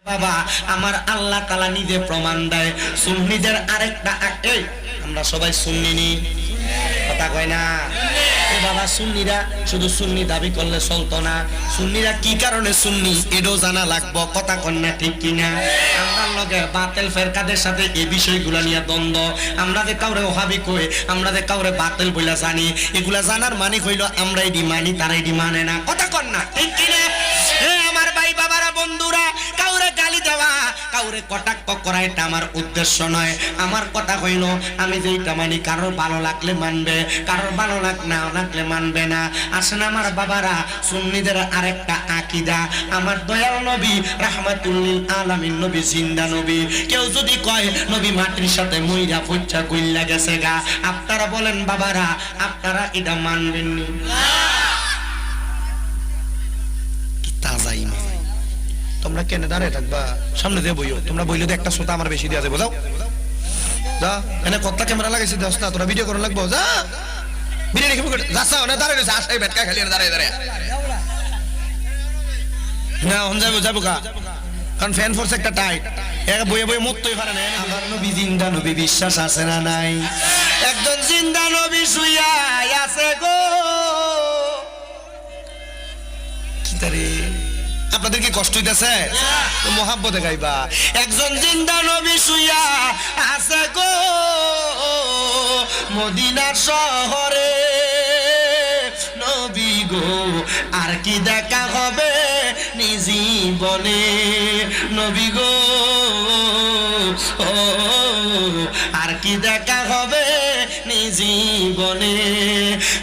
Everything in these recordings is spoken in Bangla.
বাবা আমার আল্লাহ তাআলা নিজে প্রমাণ দেয়। সুন্নিদের আরেকটা এই আমরা সবাই সুন্নি নি, কথা কয় না এ বাবা। সুন্নিরা শুধু সুন্নি দাবি করলে চলতো না, সুন্নিরা কি কারণে সুন্নি এটাও জানা লাগবো, কথা কন্যা ঠিক কিনা। আমরা লগে বাতিল ফেরকাদের সাথে এই বিষয়গুলো নিয়ে দ্বন্দ্ব। আমরা যে কাউরে ওহাবি কই, আমরা যে কাউরে বাতিল বইলা জানি, এগুলা জানার মানে হইল আমরা এডি মানি তারা এডি মানে না, কথা কন্যা ঠিক কিনা। আমার ভাই বাবারা বন্ধুরা, কাউরে গালি দেওয়া কাউরে কটাক্ষ করা এটা আমার উদ্দেশ্য নয়। আমার কথা হইল আমি যেটা মানি কারোর ভালো লাগলে মানবে, কারোর ভালো না লাগলে মানবে না। আসেন আমার বাবারা, সুন্নিদের আরেকটা আকীদা, আমার দয়াল নবী রাহমাতুল লিল আলামিন নবী জিন্দা নবী। কেউ যদি কয় নবী মাটির সাথে মইরা ফুচ্চা কইলা গেছে গা, আপনারা বলেন বাবারা আপনারা এটা মানবেন না? তোমরা কেন দাঁড়িয়ে থাকবা? সামনে দিয়ে বইও, তোমরা বইলে একটা শ্রোতা আমার বেশি দেওয়া যাবে। যাও যা, এনে কতটা ক্যামেরা লাগাইছে দোস্ত না, তোরা ভিডিও করে লাগবো। যা ভিডিও দেখে যাচ্ছা না, দাঁড়িয়ে রয়েছে আশাই বেটকা খালি দাঁড়িয়ে দাঁড়িয়ে না হন যাবো যাবো গা, কারণ ফ্যান ফোর্স একটা টাইট, এক বইয়ে বইয়ে মরতেই পারে না। আমার নবী জিন্দা নবী, বিশ্বাস আছে না নাই? একজন জিন্দা নবী শুইয়া আছে গো। কি তারে আপনাদের কি কষ্ট হইতেছে? মোহাব্বতে গাইবা। একজন জিন্দা নবী শুইয়া আছে গো মদিনার শহরে, নবী গো আর কি দেখা হবে জীবনে, নবী গো আর কি দেখা হবে জীবনে।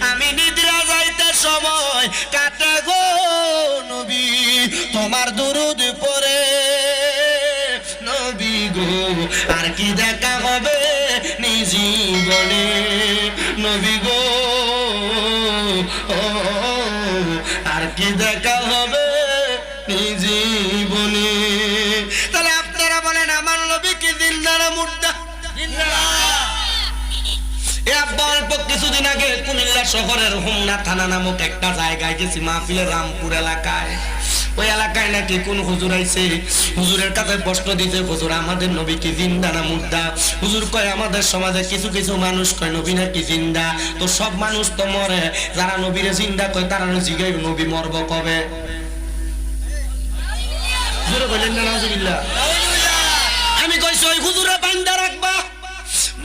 আমি নিদ্রা যাইতে সময় কাটে গো নবী তোমার দুরুদ পড়ে, নবী গো আর কি দেখা হবে জীবনে, নবী গো আর কি দেখা হবে জীবনে। তাহলে আপনারা বলেন আমার নবী কি জিন্দা না মুর্দা? অল্প কিছুদিন আগে কুমিল্লা শহরের হোমনা থানা নামক একটা জায়গায় গেছি মাহফিলের, রামপুর এলাকায়। ওই এলাকায় নাকি কোন হুজুর আইছে, হুজুরের কাছে প্রশ্ন দিতে, হুজুর আমাদের নবী কি জিন্দা না মুর্দা? হুজুর কয় আমাদের সমাজে কিছু কিছু মানুষ কয় নবী নাকি জিন্দা, তো সব মানুষ তো মরে, যারা নবীরে জিন্দা কয় তারা জিগাই নবী মরব কবে? হুজুরে বললেন না নাউজুবিল্লাহ। আমি কইছি ওই হুজুরে বান্দা রাখবা,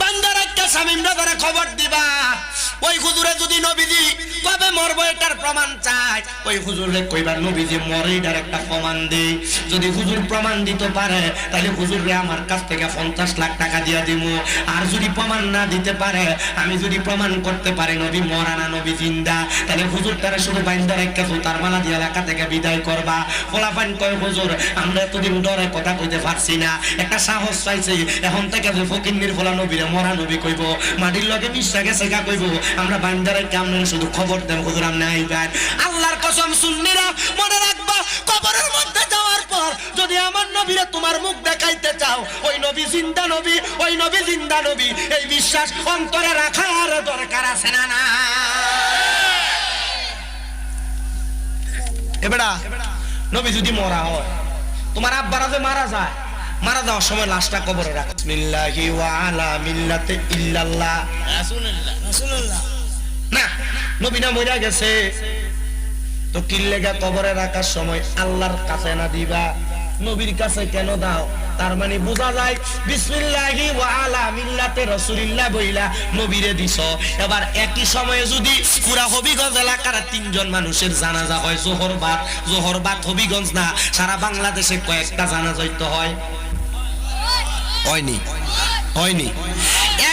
বান্দা রাখতে শামীমরা ধরে খবর দিবা। ওই হুজুরে যদি নবীজি কবে মরবো এটার প্রমাণ চাই, ওই হুজুরে কইবা নবীজি মরে এটার একটা প্রমাণ দেই। যদি হুজুর প্রমাণ দিতে পারে তাহলে হুজুরে আমার কাছ থেকে 50 লাখ টাকা দিয়া দিব। আর যদি প্রমাণ না দিতে পারে, আমি যদি প্রমাণ করতে পারি নবী মরা না নবী জিন্দা, তাহলে হুজুর তারা শুধু বাইন্দা রেখে তার মালা দিয়ে এলাকা থেকে বিদায় করবা। ফলাফান কয় হুজুর আমরা এতদিন ডরে কথা কইতে পারছি না, একটা সাহস চাইছি, এখন থেকে যে ফকিন্নির ফলা নবীরে মরা নবী কইব, মাটির লগে মিশা গেছে গা কইব, আমরা বান্দারে কেমন শুধু খবর দেন হুজুর আপনি আইবেন। আল্লাহর কসম সুন্নিরা মনে রাখবা, কবরের মধ্যে যাওয়ার পর যদি আমার নবীরে তোমার মুখ দেখাইতে চাও, ওই নবী জিন্দা নবী, ওই নবী জিন্দা নবী, এই বিশ্বাস অন্তরে রাখার দরকার আছে না? না এবেড়া নবী যদি মরা হয়, তোমার আব্বারা যে মারা যায়, মারা যাওয়ার সময় লাশটা কবরে রাখ, বিসমিল্লাহি ওয়া আলা মিল্লাতি ইল্লাল্লাহ রাসূলুল্লাহ। না নবী না মইরা গেছে তো কি লাগা কবরে রাখার সময় আল্লাহর কাছে না দিবা, নবীর কাছে কেন দাও? তার মানে বোঝা যায় বিসমিল্লাহি ওয়া আলা মিল্লাতি রাসূলিল্লাহ বইলা নবীরে দিছো। এবার একই সময়ে যদি পুরা হবিগঞ্জ এলাকার 3 জন মানুষের জানাজা হয়, জোহরবাদ হবিগঞ্জ না সারা বাংলাদেশে কয়েকটা জানাজা হইতে হয়, হয়নি?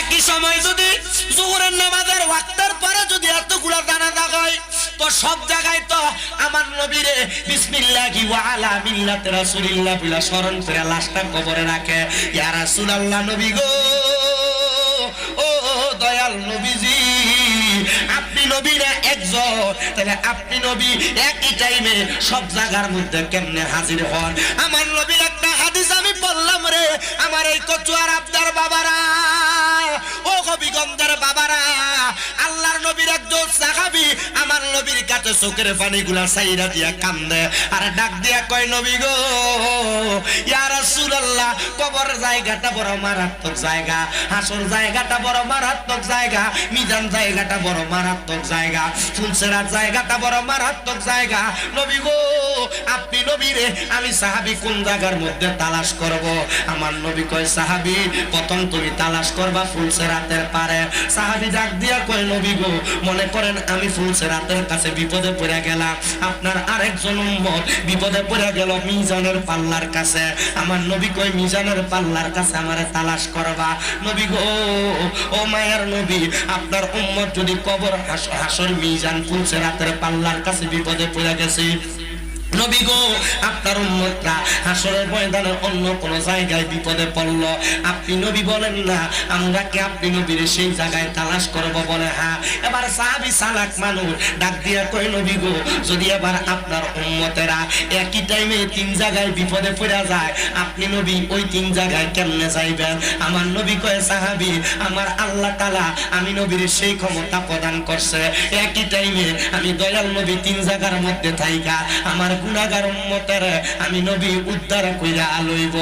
একই সময় যদি জোহরের নামাজের ওয়াক্তের পরে যদি এতগুলা জানাজা হয়, তো সব জায়গায় তো আমার নবীরে বিসমিল্লাহি ওয়া আলা মিল্লাতি রাসূলিল্লাহ বলে স্মরণ করে লাশটা কবরে রাখে। ইয়া রাসূলুল্লাহ নবী গো, ও দয়াল নবীজি, আপনি নবী না একজন, তাহলে আপনি নবী একই টাইমে সব জায়গার মধ্যে কেমনে হাজির হন? আমার নবীর একটা হাদিস আমি বললাম রে, আমার এই কচুয়ার আবদার বাবারা, ও হবিগঞ্জের বাবারা, আল্লাহর নবীর একজন সাহাবী আমার নবীর কাছে সাথে চোখের পানিগুলা সাইরা দিয়া কান্দে আর ডাক দিয়া কয় নবী গো ইয়া রাসূলুল্লাহ কবর জায়গাটা বড় মারাত্মক জায়গা, হাসর জায়গাটা বড় মারাত্মক জায়গা, মিজান জায়গাটা বড় মারাত্মক জায়গা, ফুলসেরাত জায়গাটা বড় মারাত্মক জায়গা। নবী গো আপনি নবী রে আমি সাহাবী কোন জায়গার মধ্যে তালাশ করব? আমার নবী কয় সাহাবী প্রথম তুমি তালাশ করবা ফুলসেরাতের পারে। সাহাবী ডাক দিয়া কয় নবী গো মনে করেন আমি ফুলসেরাতের কাছে বিপদে পড়ে গেলাম, আপনার আরেকজন উম্মত বিপদে পড়ে গেল মিজানের পাল্লার কাছে। আমার নবী কয় মিজানের পাল্লার কাছে আমারে তালাশ করবা। নবী গো ও মায়ার নবী আপনার উম্মত যদি কবর হাসর মিজান ফুলসেরাতের পাল্লার কাছে বিপদে পড়ে গেছে, নবী গো আপনার উম্মতরা হাসরের ময়দানে অন্য কোন জায়গায় বিপদে পড়ল, আপনি নবী বলেন না আমরা কি আপনি নবীর সেই জায়গায় তালাশ করব? বলে হ্যাঁ। এবার সাহাবী সালাক মানুষ ডাক দিয়া কই নবী গো যদি এবার আপনার উম্মতেরা একই টাইমে তিন জায়গায় বিপদে পড়ে যায়, আপনি নবী ওই তিন জায়গায় কেমনে যাইবেন? আমার নবী কয় সাহাবী আমার আল্লাহ তাআলা আমি নবীর সেই ক্ষমতা প্রদান করছে একই টাইমে আমি দয়াল নবী তিন জায়গার মধ্যে থাইকা আমার গুনাহগার উম্মতের আমি নবী উদ্ধার কইরা লইব।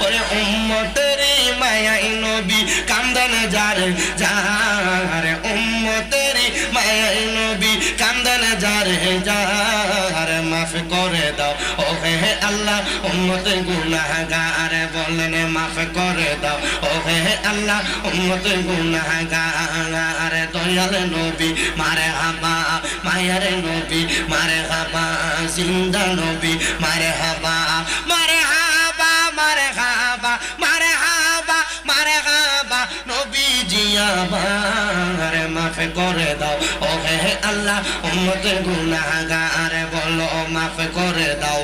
ওরে উম্মতের মায়াই নবী কান্দনে যারে যারে, উম্মতের মায়াই নবী কান্দনে যারে যারে, মাফ করে দাও ও হে আল্লাহ উম্মতে গুনাহগার, বলেন মাফ করে দাও ও হে আল্লাহ উম্মতে গুনাহগার। দয়াল নবী মারহাবা, মায়ার নবী মারহাবা, জিন্দা নবী মারহাবা, মারহাবা মারহাবা মারহাবা মারহাবা, নবীজি আমার মাফ করে দাও ও হে আল্লাহ উম্মতে গুনাহগার, বলো মাফ করে দাও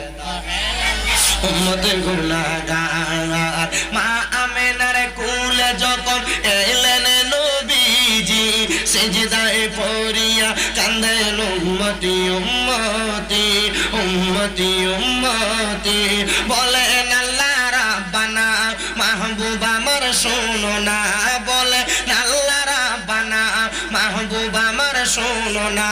উম্মতে গুনাহগার। মা আমেনার কুলে যখন এলেন নবীজি সিজদায় পড়িয়া কান্দেন উম্মতি উম্মতি উম্মতি উম্মতি, বলেন আল্লাহ রাব্বানা মাহবুব আমার শোনো না, বলেন আল্লাহ রাব্বানা মাহবুব আমার শোনো না,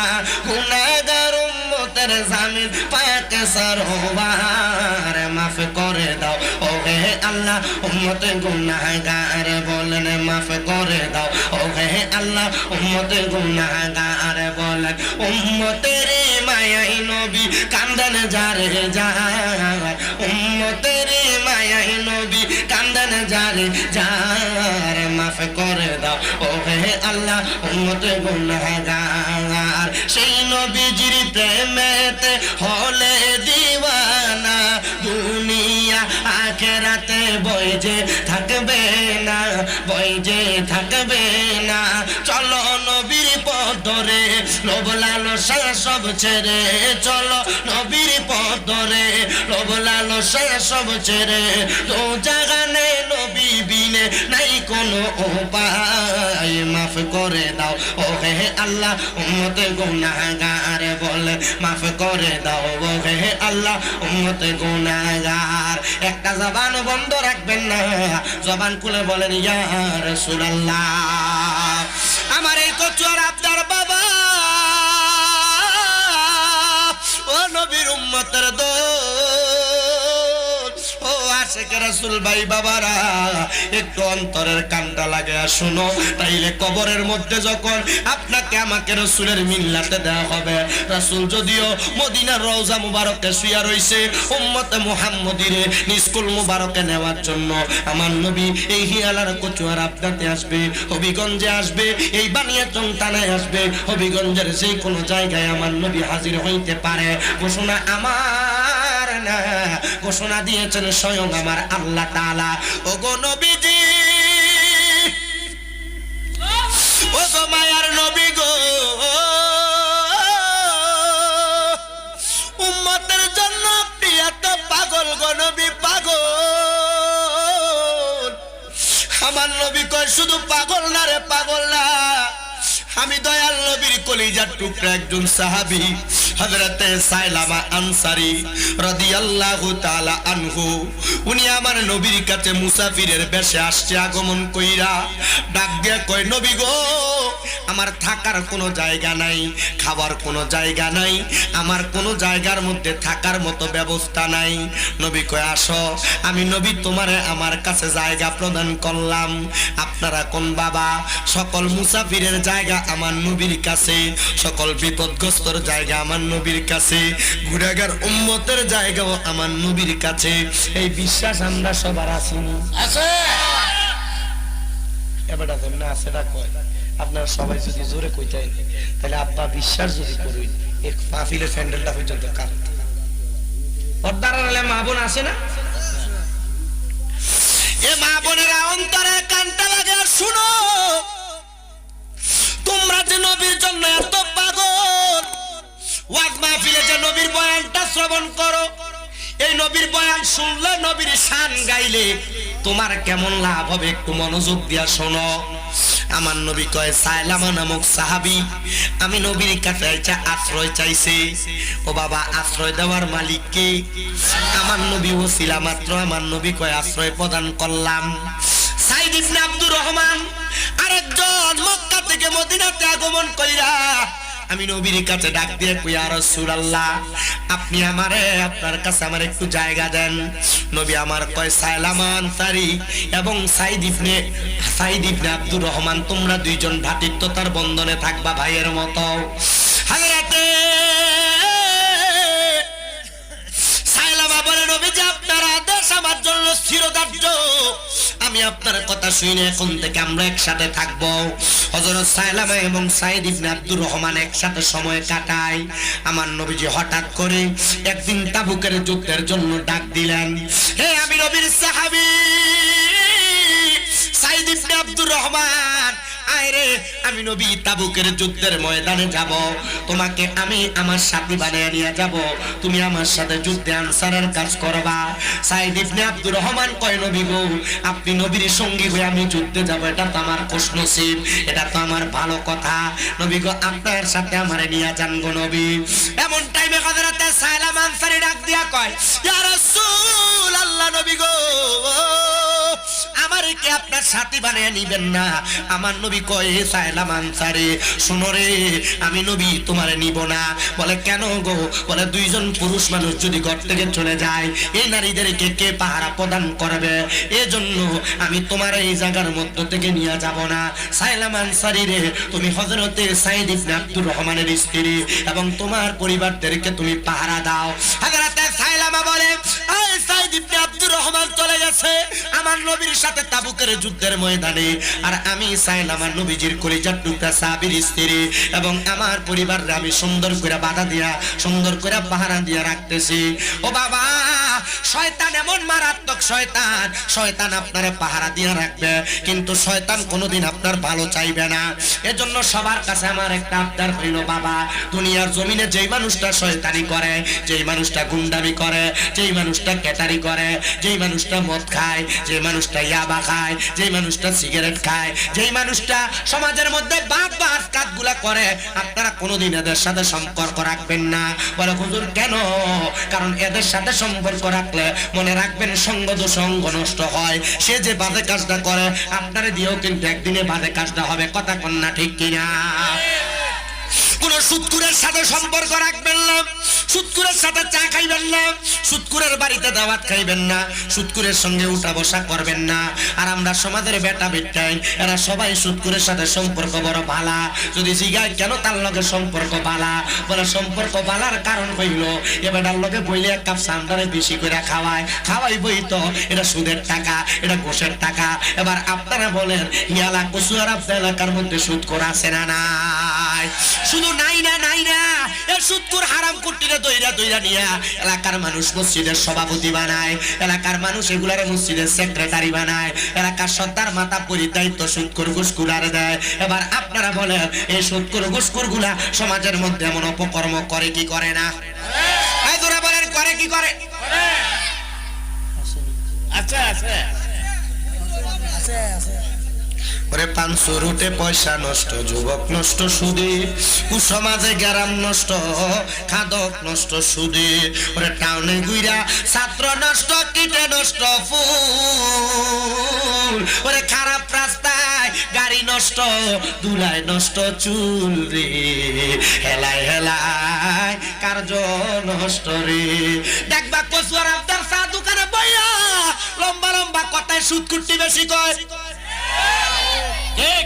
গুনাহগার উম্মতের জামিন পাকে সরোবার মাফ করে দাও ও হে আল্লাহ উম্মতে গুনাহগার, বলেন মাফ করে দাও ও হে আল্লাহ উম্মতে গুনাহগার, বলেন উম্মতের মায়াই নবী কান্দন যারে যার, উম্মতের মায়াই নবী কান্দন যারে যার, মাফ করে দাও ও হে আল্লাহ উম্মতে গুনাহগার। সেই নবীজির প্রেমেতে হলে দিওয়ানা, দুনিয়া আখিরাতে বইজে থাকবে না, বইজে থাকবে না। চলো নবীর পথ ধরে লোভ লালসা সব ছেড়ে, চলো নবীর পথ ধরে লোভ লালসা সব ছেড়ে, তো জাগানে নবী বিনে নাই কোনো উপায়, মাফ করে দাও ও হে আল্লাহ উম্মতে গুনাহগার, বলে মাফ করে দাও ও হে আল্লাহ উম্মতে গুনাহগার। একটা জবান বন্ধ রাখবেন না, জবান খুলে বলেন ইয়া রাসূলুল্লাহ। আমার এই কচুয়ার আবদার বাবা ও নবীর উম্মতের দোল, ও আশিক রাসূল ভাই বাবারা একটু অন্তরের কানটা লাগে শুনো, তাইলে কবরের মধ্যে যখন আপনাকে আমাকে রাসূলের মিল্লাতে দেওয়া হবে, রাসূল যদিও মদিনার রওজা মুবারকে শুয়া রইছে উম্মতে মুহাম্মদীরে নিস্কুল মুবারকে নেওয়ার জন্য, আমার নবী এই হিয়ালার কচুয়ার আপনাতে আসবে, হবিগঞ্জে আসবে, এই বানিয়াচং থানায় আসবে, হবিগঞ্জের যে কোনো জায়গায় আমার নবী হাজির হইতে পারে। ঘোষণা আমার না, ঘোষণা দিয়েছেন স্বয়ং আমার আল্লাহ তাআলা। ওগো নবীজি ওগো মায়ার নবী গো, উম্মতের জন্য আপনি এত পাগল গো নবী পাগল। আমার নবী কয় শুধু পাগল না রে পাগল না, আমি দয়াল নবীর কলিজার টুকরা একজন সাহাবী, হযরতে সাইলামা আনসারী রাদিয়াল্লাহু তাআলা আনহু, উনি আমার নবীর কাছে মুসাফিরের বেশে আসছে আগমন কইরা। ডাক দিয়া কয়, নবী গো, আমার থাকার কোনো জায়গা নাই, খাবার কোনো জায়গা নাই, আমার কোনো জায়গার মধ্যে থাকার মতো ব্যবস্থা নাই। নবী কয়, আসো, আমি নবী তোমারে আমার কাছে জায়গা প্রদান করলাম। আপনারা কোন বাবা? সকল মুসাফিরের জায়গা আমার নবীর কাছে, সকল বিপদগ্রস্তর জায়গা আমার নবীর কাছে, গুনাহগার উম্মতের জায়গাও আমার নবীর কাছে। এই বিশ্বাস আমরা সবার আছি আছে? এবারটা না আছে না কয়? আপনারা সবাই যদি জোরে কইতেন তাহলে আব্বা বিশ্বাস যদি করুন এক মাহফিলের স্যান্ডেলটা পর্যন্ত কাটত। পর্দার আড়ালে মা বোন আছে না? এ মা বোনেরা অন্তরে কানটা লাগে, শুনো, তোমরা যে নবীর জন্য এত পাগল, ওয়াজ মাহফিলে যে নবীর বয়ানটা শ্রবণ করো, এই নবীর বয়ান শুনলে, নবীর শান গাইলে তোমার কেমন লাভ হবে একটু মনোযোগ দিয়া শোনো। আমার নবী কয়, সাইলামা নামক সাহাবী আমি নবীর কাছে আশ্রয় চাইছে। ও বাবা, আশ্রয় দেওয়ার মালিক কে? আমার নবী ওসিলা মাত্র। আমার নবী কয়, আশ্রয় প্রদান করলাম। সাইদ ইবনে আব্দুর রহমান আরেকজন মক্কা থেকে মদিনাতে আগমন কইরা আমি নবীর কাছে ডাক দিয়ে কই, ইয়া রাসূলুল্লাহ, আপনি আমারে আপনার কাছে আমার একটু জায়গা দেন। নবী আমার কয়, সাইলামা আনসারী এবং সাইদ ইবনে আব্দুর রহমান, তোমরা দুইজন ভ্রাতৃত্বতার বন্ধনে থাকবা ভাইয়ের মতো। হযরতে সাইলামা বলে, নবী যে আপনার আদেশ আমার জন্য চিরদার্য, আমি আপনার কথা শুনে এখন থেকে আমরা একসাথে থাকবো। হযরত সাইলামা এবং সাইদ ইবনে আব্দুর রহমান একসাথে সময় কাটায়। আমার নবীজি হঠাৎ করে একদিন তাবুকের যুদ্ধের জন্য ডাক দিলেন, হে আমি নবীর সাহাবী সাইদ ইবনে আব্দুর রহমান, আয়রে, আমি নবী তাবুকের যুদ্ধের ময়দানে যাব, তোমাকে আমি আমার সাথী বানিয়ে নিয়ে যাব, তুমি আমার সাথে যুদ্ধে আনসারের কাজ করবা। সাইদ ইবনে আব্দুর রহমান কয়, নবী গো, আপনি নবীর সঙ্গী হয়ে আমি যুদ্ধে যাব, এটা তো আমার খুশনসিব, এটা তো আমার ভালো কথা। নবী গো, আপনার সাথে আমারে নিয়ে যান গো নবী। এমন টাইমে হযরতে সাইলামা আনসারী ডাক দিয়া কয়, ইয়া রাসূলুল্লাহ, নবী গো, আমারে কি আপনার সাথী বানিয়ে নিবেন না? আমার নবী কয়, সাইলামা আনসারী, শুনো রে, আমি নবী তোমারে নিব না। বলে, কেন গো? বলে, দুইজন পুরুষ মানুষ যদি ঘর থেকে চলে যায়, এই নারীদেরকে কে পাহারা প্রদান করবে? এজন্য আমি তোমার এই জায়গার মধ্য থেকে নিয়ে যাব না। সাইলামা আনসারী রে, তুমি হযরতে সাইদ ইবনে আব্দুর রহমানের স্ত্রী এবং তোমার পরিবারদেরকে তুমি পাহারা দাও। হযরতে সাইলামা বলে, এই সাইদ ইবনে আব্দুর রহমান চলে গেছে আমার নবীর সাথে তাবুকের যুদ্ধের ময়দানে, আর আমি সাইলামা নবীজির কলিজার টুকরা সাহাবীর স্ত্রী এবং আমার পরিবারকে আমি সুন্দর করে বাধা দিয়া, সুন্দর করে পাহারা দিয়া রাখতেছি। ও বাবা, শয়তান এমন মারাত্মক শয়তান, শয়তান আপনারে পাহারা দিয়া রাখবে, কিন্তু শয়তান কোনোদিন আপনার ভালো চাইবে না। এজন্য সবার কাছে আমার একটা আবদার হইল, বাবা, দুনিয়ার জমিনে যেই মানুষটা শয়তানি করে, যেই মানুষটা গুন্ডামি করে, যেই মানুষটা কেটারি করে, যেই মানুষটা মদ খায়, যেই মানুষটা ইয়াবা খায়, যেই মানুষটা সিগারেট খায়, যেই মানুষটা সমাজের মধ্যে বাদ কাজগুলা করে, আপনারা কোনোদিন এদের সাথে সম্পর্ক রাখবেন না। বলে, হুজুর কেন? কারণ এদের সাথে সম্পর্ক রাখলে মনে রাখবেন সঙ্গ দোষঙ্গ নষ্ট হয়। সে যে বাজে কাজটা করে আপনারে দিয়েও কিন্তু একদিনে বাজে কাজটা হবে। কথা কন্যা ঠিক কিনা? কোন সুদকুরের সাথে সম্পর্ক রাখবেন না, সুদকুরের সাথে চা খাইবেন না, সুদকুরের বাড়িতে দাওয়াত খাইবেন না, সুদকুরের সঙ্গে উঠা বসা করবেন না। আর আমরা সমাজের বেটা বেটাই এরা সবাই সুদকুরের সাথে সম্পর্ক বড় ভালা। যদি জিগায় কেন তার লগে সম্পর্ক ভালা, বলে সম্পর্ক ভালার কারণ হইল এ বেটার লগে বইলে এক কাপ সান্দারে বেশি করে খাওয়াই বই তো এটা সুদের টাকা, এটা ঘোষের টাকা। এবার আপনারা বলেন ইয়ালা কচুয়ার আপনার এলাকার মধ্যে সুদ করা আছে না নাই? শুধু নাই না এ সুদকুর হারাম কুটিরে দইরা নিয়া এলাকার মানুষ মসজিদের সভাপতি বানায়, এলাকার মানুষ এগুলার মসজিদের সেক্রেটারি বানায়, এলাকার সর্দার মাথা পরিদায়িত্ব সুদকুর ঘুষকুরারে দেয়। এবার আপনারা বলেন এই সুদকুর ঘুষকুর গুলা সমাজের মধ্যে এমন অপকর্ম করে কি করে না? এই তোরা বলেন করে কি করে? আচ্ছা ওরে পাঁচশো রুটে পয়সা নষ্ট, যুবক নষ্ট সুদে, কুসমাজে গ্যারাম নষ্ট, খাদক নষ্ট সুদে। ওরে টাউনে গুইরা ছাত্র নষ্ট, কিটে নষ্ট ফুল। ওরে খারাপ রাস্তায় গাড়ি নষ্ট, দুলায় নষ্ট চুল রে। হেলায় হেলায় কার্য নষ্ট রে। দেখবা কচুয়ার আবদার চা দোকানে বইয়া লম্বা লম্বা কথায় সুদ কুট্টি বেশি কয়। ঠিক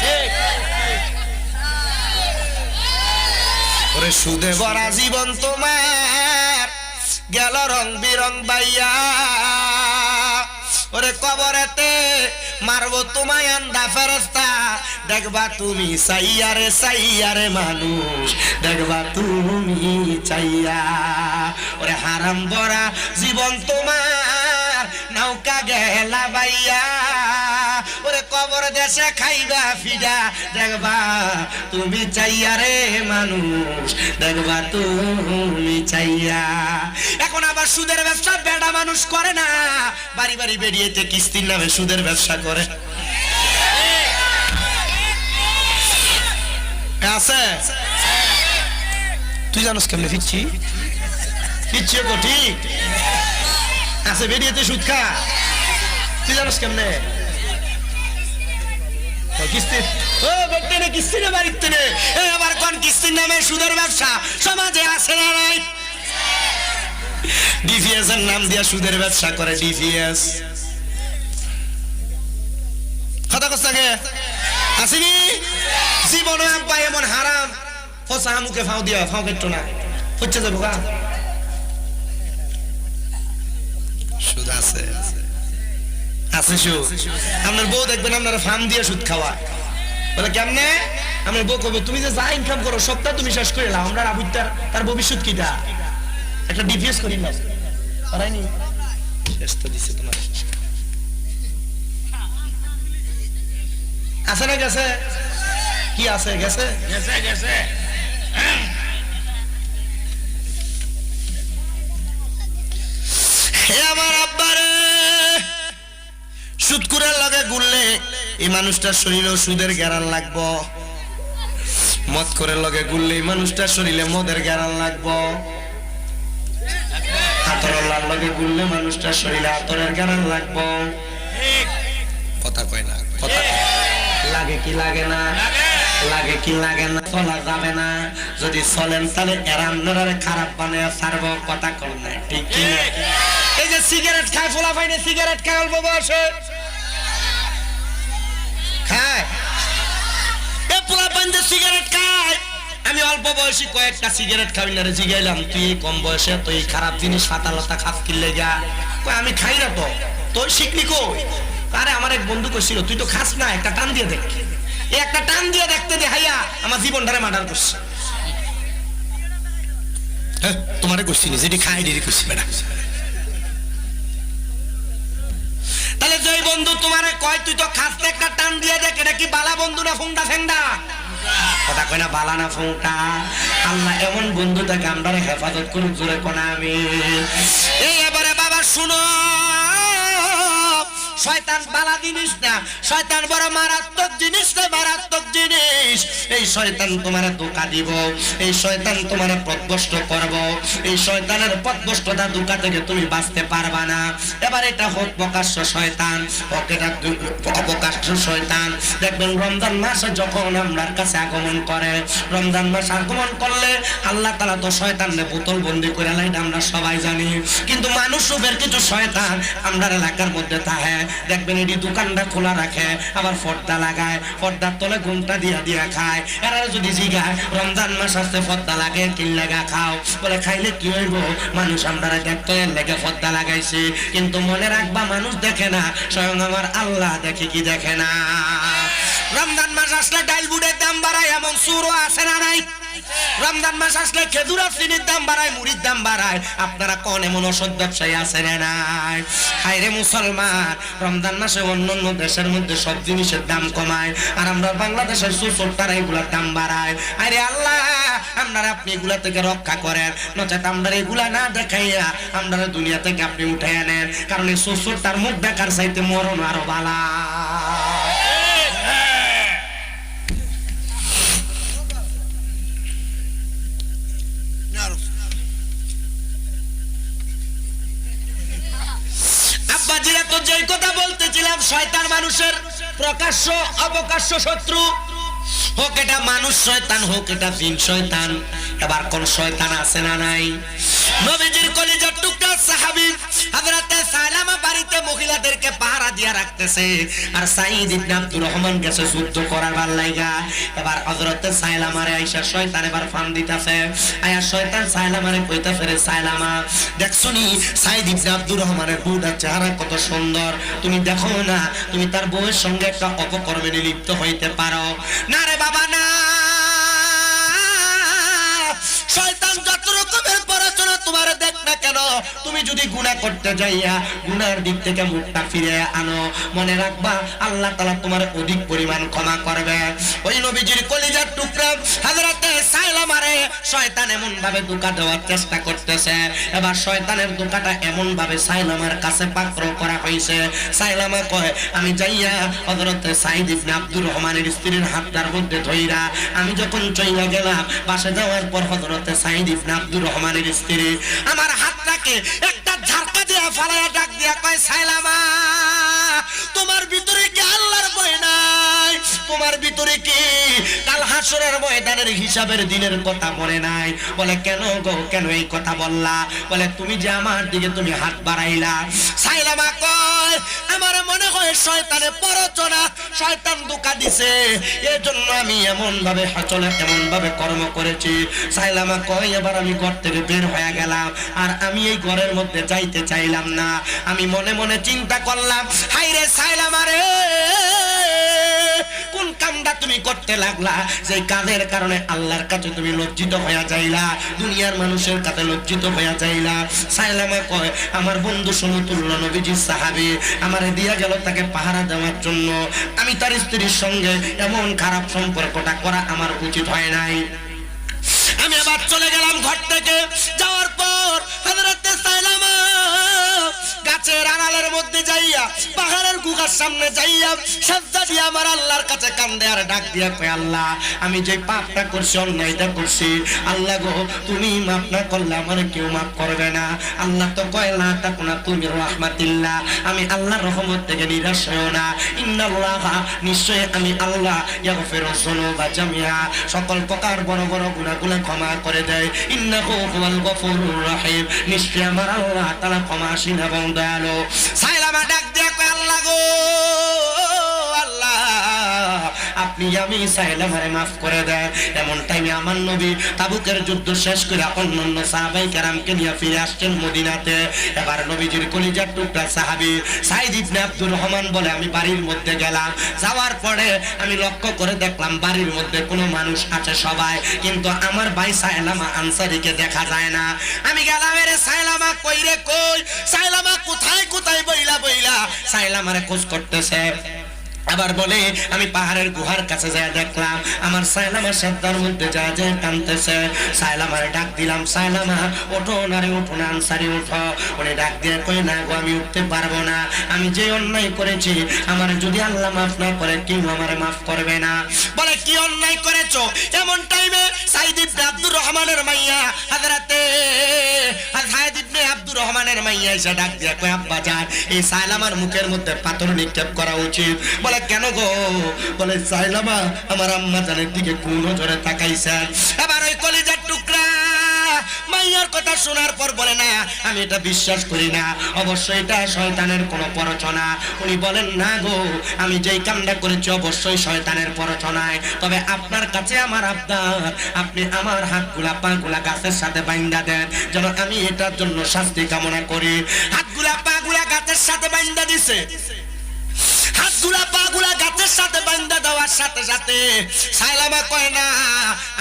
ঠিক। ওরে সুদে ভরা জীবন তোমার গেল রং বিরং বাইয়া। ওরে কবরেতে মারবো তোমায় আন্দা ফেরেশতা, দেখবা তুমি চাইয়ারে চাইয়ারে মানুষ, দেখবা তুমি চাইয়া। ওরে হারাম ভরা জীবন তোমার নৌকা গেলা বাইয়া। ওরে কবর দেশে খাইবা ফিরা, দেখবা তুমি চাইয়া রে মানুষ, দেখবা তুমি চাইয়া। এখন আবার সুদের ব্যবসা বেড়া মানুষ করে না, বাড়ি বাড়ি বেরিয়েতে কিস্তির নামে সুদের ব্যবসা করে। আছে তুই জানোস কেমনে ফিরছি ফিরছি তো ঠিক আছে, বেরিয়েতে সুদ খা। তুই জানোস কেমনে কিস্তির কিস্তির বাড়িতে আবার কোন কিস্তির নামে সুদের ব্যবসা সমাজে আছে না নাই? ডিভিএস এর নাম দিয়া সুদের ব্যবসা করে। ডিভিএস কথা কস্তাকে আসেনি জীবনে আব্বা এমন হারাম ফসা মুখে ফাও দিয়া ফাও কেট্টো না হচ্ছে যাবো গা। সুদ আছে আছে সুদ। আপনার বউ দেখবেন আপনার ফার্ম দিয়ে সুদ খাওয়া বলে কেমনে? আপনার বউ কবে তুমি যে যা ইনকাম করো সবটা তুমি শেষ করে নাও, আমরা আবুদ্দার তার ভবিষ্যৎ কিটা একটা ডিভিএস করি না পারাইনি শেষ তো দিছে তোমার। আছে না গেছে কি আছে গেছে গেছে গেছে। হে আমার আব্বারে, সুদকুরের লগে গুললে এই মানুষটার শরীরেও সুদের গ্যারান লাগবো, মদ করে লগে গুললে এই মানুষটার শরীরে মদের গ্যারান লাগবো, আতরের লগে গুললে মানুষটার শরীরে আতরের গ্যারান লাগবো। কথা কয় না, কথা লাগে কি লাগে না, লাগে কি লাগে না, চলা যাবে না। যদি চলেন তাহলে এরামনারে খারাপ বানায় ছাড়বো, কথা কর না ঠিক কি? এই যে সিগারেট খায় ফোলা পাইনি, সিগারেট খায় অল্প বয়সে খায়, এ পোলা পাইন যে সিগারেট খায়। আমি অল্প বয়সী কয়েকটা সিগারেট খাবি না রে, জিগাইলাম তুই কম বয়সে তুই খারাপ জিনিস ফাতালতা খাস কিনলে যা। আমি খাই না তো, তোর শিখলি কই? আরে আমার এক বন্ধু কইছিল তুই তো খাস না, একটা টান দিয়ে দেখ। একটা টান দিয়ে দেখতে দে হাইয়া আমার জীবনটারে মার্ডার করছে। তোমারে কইছি না, যেটি খাই দেরি করছি বেটা। তাহলে যে বন্ধু তোমারে কয় তুই তো খাস না, একটা টান দিয়ে দেখ, এটা কি বালা বন্ধু না ফুংটা ফেংডা? কথা কয় না বালা না ফুংটা। আল্লাহ এমন বন্ধু তাকে আমরা হেফাজত করুক, জোরে কোনা আমি। এই এবারে বাবা শুনো, শয়তান বালা জিনিস না, শয়তান বড় মারাত্মক জিনিস না, মারাত্মক জিনিস। এই শয়তান তোমার ধোঁকা দিব, এই শয়তান তোমার পথভ্রষ্ট করব, এই শয়তানের পথভ্রষ্টতা ধোঁকা থেকে তুমি বাঁচতে পারবা না। এবার এটা হোক প্রকাশ্য শয়তান, হোক এটা অপ্রকাশ্য শয়তান। দেখবেন রমজান মাসে যখন আমরার কাছে আগমন করে, রমজান মাস আগমন করলে আল্লাহ তাআলা তো শয়তানকে বোতল বন্দি করে লাইন আমরা সবাই জানি। কিন্তু মানুষ রূপের কিছু শয়তান আমরা এলাকার মধ্যে থাকে, দেখবেন এটি দোকানটা খোলা রাখে, আবার পর্দা লাগায়, পর্দার তলে ঘুমটা দিয়া দিয়া খায়। এরা যদি জিগায় রমজান মাস আসতে পর্দা লাগে কি লাগা খাও, বলে খাইলে কি হইব? মানুষ আমরা দেখতে লেগে পর্দা লাগাইছে, কিন্তু মনে রাখবা মানুষ দেখে না, স্বয়ং আমার আল্লাহ দেখে কি দেখে না। রমজান মাস আসলে ডাল বুটের দাম বাড়ায়, এমন সুরও আছে না নাই? রমজান মাস আসলে খেজুর আর চিনির দাম বাড়ায়, মুড়ির দাম বাড়ায়। আপনারা কোন এমন ওষুধ ব্যবসায়ী আছে না নাই? হায়রে মুসলমান, রমজান মাসে অন্যান্য দেশের মধ্যে সব জিনিসের দাম কমায়, আর আমরা বাংলাদেশের সুসরতারা এগুলোর দাম বাড়ায়। আরে আল্লাহ আপনারা আপনি এগুলা থেকে রক্ষা করেন, নচেত আমরা এগুলা না দেখাইয়া আপনারা দুনিয়া থেকে আপনি উঠে আনেন, কারণ এই শ্বশুরটার মুখ দেখার চাইতে মরণ আরো বালা। আব্বাজিরা তো যেই কথা বলতেছিলাম, শয়তান মানুষের প্রকাশ্য অবকাশ্য শত্রু, হোক এটা মানুষ শয়তান হোক এটা জিন শয়তান। এবার কোন শয়তান আছে না নাই? নবীজির কলিজার টুকরা সাহাবী হযরতে সালামা বাড়িতে মহিলাদেরকে পাহারা দিয়া রাখতেছে, আর সাঈদ ইবনে আব্দুর রহমান গেছে যুদ্ধ করার ভাল লাগা। এবার হযরতে সালামারে আয়েশা শয়তান এবার ফান দিতেছে, আয়া শয়তান সালামারে কইতাছে, রে সালামা দেখছনি সাঈদ ইবনে আব্দুর রহমানের বউটার চেহারা কত সুন্দর, তুমি দেখো না তুমি তার বউয়ের সঙ্গে একটা অপকর্মে লিপ্ত হইতে পারো না? রে বাবা না, শয়তান যত রকমের পড়াশোনা তোমার দেখ না কেন, তুমি যদি গুনাহ করতে যাইয়া গুনার দিক থেকে মুখটা ফিরে আনো, মনে রাখবা আল্লাহ তাআলা তোমার অধিক পরিমাণ ক্ষমা করবে। ওই নবীজির কলিজার টুকরা হযরতে সাইলামারে শয়তান এমন ভাবে ধোঁকা দেওয়ার চেষ্টা করতেছে। এবার শয়তানের ধোঁকাটা এমন ভাবে সাইলামার কাছে পাকড় করা হয়েছে। সাইলামা কয়, আমি যাইয়া হযরতে সাঈদ ইবনে আব্দুর রহমানের স্ত্রীর হাতটার মধ্যে ধইরা আমি যখন চইলা গেলাম, বাসে যাওয়ার পর হযরতে সাঈদ ইবনে আব্দুর রহমানের স্ত্রী আমার হাতটাকে একটা ঝাড়কা দিয়া ফালায়া ডাক দিয়া কয়, সাইলামা তোমার ভিতরে কি আল্লাহর ভয় নাই? তোমার ভিতরে কি কাল হাসরের ময়দানের হিসাবের দিনের কথা মনে নাই? বলে কেন গো, কেন এই কথা বললা? বলে তুমি যে আমার দিকে তুমি হাত বাড়াইলা। সাইলামা কয়, আমার মনে হয় শয়তানে প্ররোচনা, শয়তান ধোঁকা দিছে, এজন্য আমি এমন ভাবে হাসলে এমন ভাবে কর্ম করেছি। সাইলামা কয়, এবার আমি ঘর থেকে বের হয়ে গেলাম, আর আমি এই ঘরের মধ্যে যাইতে চাইলাম না। আমি মনে মনে চিন্তা করলাম, হাইরে সাইলামা রে, কোন কামটা তুমি করতে লাগলা যে কাজের কারণে আল্লাহর কাছে তুমি লজ্জিত হয়ে যাইলা, দুনিয়ার মানুষের কাছে লজ্জিত হয়ে যাইলা? সাইলামা কয়, আমার বন্ধু সমতুল্য নবীজির সাহাবী আমারে দিয়া গেল তাকে পাহারা দেওয়ার জন্য, আমি তার স্ত্রীর সঙ্গে এমন খারাপ সম্পর্কটা করা আমার উচিত হয় নাই। আমি আবার চলে গেলাম ঘর থেকে। যাওয়ার পর হযরতে সাইলামা গাছের আড়ালের মধ্যে যাইয়া পাহাড়ের গুহার সামনে যাইয়া সাজদা দিয়ে আমার আল্লাহর কাছে কান্দে আর ডাক দিয়া কয়, আল্লাহ আমি যে পাপটা করছি, অন্যায়টা করছি, আল্লাহ গো তুমি মাফ না করলে আমার কেউ মাফ করবে না। আল্লাহ তো কয়, লা তাকুনাতু মির রাহমাতিল্লাহ, আমি আল্লাহর রহমত থেকে নিরাশ হইও না। ইন্নাল্লাহা, নিশ্চয় আমি আল্লাহ, ইয়াগফিরুয যুনুবা জামিআ, সকল প্রকার বড় বড় গুনাহগুলো ক্ষমা করে দেয়। ইন্নাহু হুয়াল গফুরুর রহিম, নিশ্চয় আমার আল্লাহ তাআলা ক্ষমাশীল এবং দয়ালু। সাইলামা ডাক দিয়া কয়, আল্লাহ গো আল্লাহ, আপনি আমি সাইলামারে মাফ করে দেন। এমন টাইমে আমার নবী তাবুকের যুদ্ধ শেষ করে অন্যান্য সাহাবায়ে কেরামকে নিয়ে ফিরে আসছেন মদিনাতে। এবার নবীজির কলিজার টুকরা সাহাবী সাঈদ ইবনে আব্দুর রহমান বলে, আমি বাড়ির মধ্যে গেলাম, যাওয়ার পরে আমি লক্ষ্য করে দেখলাম বাড়ির মধ্যে কোনো মানুষ আছে সবাই, কিন্তু আমার ভাই সাইলামা আনসারীকে দেখা যায় না। আমি গেলাম, রে সাইলামা কই রে কই? সাইলামা কোথায় কোথায় বইলা বইলা সাইলামারে খোঁজ করতেছে। আবার বলে, আমি পাহাড়ের গুহার কাছে যায় দেখলাম আমার সাইলামা সেদ্ধার মধ্যে যায় যায় কাঁদতেছে। সাইলামারে ডাক দিলাম, সাইলামা ওঠো না রে, ওঠো না আনসারী ওঠো। উনি ডাক দিয়ে কই, না গো আমি উঠতে পারবো না, আমি যে অন্যায় করেছি আমার যদি আল্লাহ মাফ না করে কেউ আমারে মাফ করবে না। বলে কি অন্যায় করেছো? এমন টাইমে সাঈদ ইবনে আব্দুর রহমানের মাইয়া হযরতে সাঈদ ইবনে আব্দুর রহমানের মাইয়া এসে ডাক দিয়ে কয়, আব্বা জান এই সাইলামার মুখের মধ্যে পাথর নিক্ষেপ করা উচিত। বলে কেন গো? বলে সাইলামা আমার আম্মা জানের দিকে কোন নজরে তাকাইছেন। এবার ওই কলিজার টুকরা মাইয়ার কথা শোনার পর বলে, না আমি এটা বিশ্বাস করি না, অবশ্যই এটা শয়তানের কোনো প্ররোচনা। উনি বলেন, না গো আমি যেই কামটা করেছি অবশ্যই শয়তানের প্ররোচনায়, তবে আপনার কাছে আমার আবদার, আপনি আমার হাতগুলা পাগুলা গাছের সাথে বাইন্ধা দেন, যেন আমি এটার জন্য শাস্তি কামনা করি। হাতগুলা পাগুলা গাছের সাথে বাইন্ধা দিছে, হাত হাতগুলা পাগুলা গাছের সাথে বান্ধা দেওয়ার সাথে সাথে সাইলামা কয় না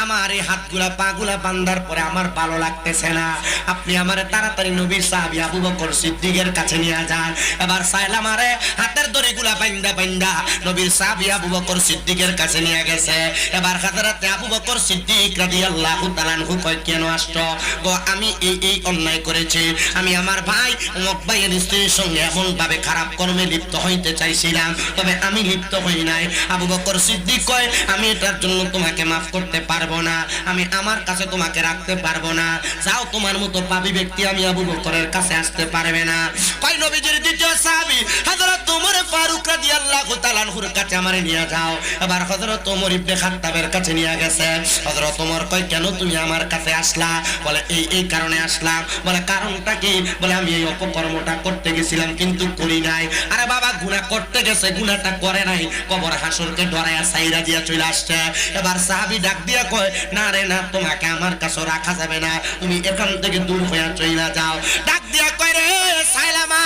আমার এই হাতগুলা পাগুলা বান্ধার পরে আমার ভালো লাগতেছে না, আপনি আমারে তাড়াতাড়ি নবীর সাহাবী আবু বকর সিদ্দিকের কাছে নিয়ে যান। এবার সাইলামারে হাতের দড়িগুলা বান্ধা বান্ধা নবীর সাহাবী আবু বকর সিদ্দিকের কাছে নিয়ে গেছে। এবার হযরতে আবু বকর সিদ্দিক রাদিয়াল্লাহু তাআলা আনহু কয় কেন আসছো গো? আমি এই অন্যায় করেছি, আমি আমার ভাই উমক ভাইয়ের স্ত্রীর সঙ্গে এমন ভাবে খারাপ কর্মে লিপ্ত হইতে চাইছিলাম, তবে আমি লিপ্ত হই নাই। আবু বকর সিদ্দিক কয় আমি এটার জন্য তোমাকে মাফ করতে পারবো না, আমি আমার কাছে তোমাকে রাখতে পারবো না, যাও তোমার মতো পাপী ব্যক্তি আমি আবু বকরের কাছে আসতে পারবে না। কয় নবীজির দ্বিতীয় সাহাবী হযরত ওমর ফারুক রাদিয়াল্লাহু তাআলা আনহুর কাছে আমারে নিয়ে যাও। এবার হযরত ওমর ইবনে খাত্তাবের কাছে নিয়ে গেছে। হযরত ওমর কয় কেন তুমি আমার কাছে আসলা? বলে এই কারণে আসলাম। বলে কারণটা কি? বলে আমি এই অপকর্মটা করতে গেছিলাম কিন্তু করি নাই। আরে বাবা গুনাহ করতে গেছে, গুনাহটা করে নাই, কবর হাসরকে ডরায়া সাইরা দিয়া চলে আসছে। এবার সাহাবী ডাক দিয়া কয় না রে না, তোমাকে আমার কাছে রাখা যাবে না, তুমি এখান থেকে দূর হয়ে চলে যাও। ডাক দিয়া কয় রে সাইলামা,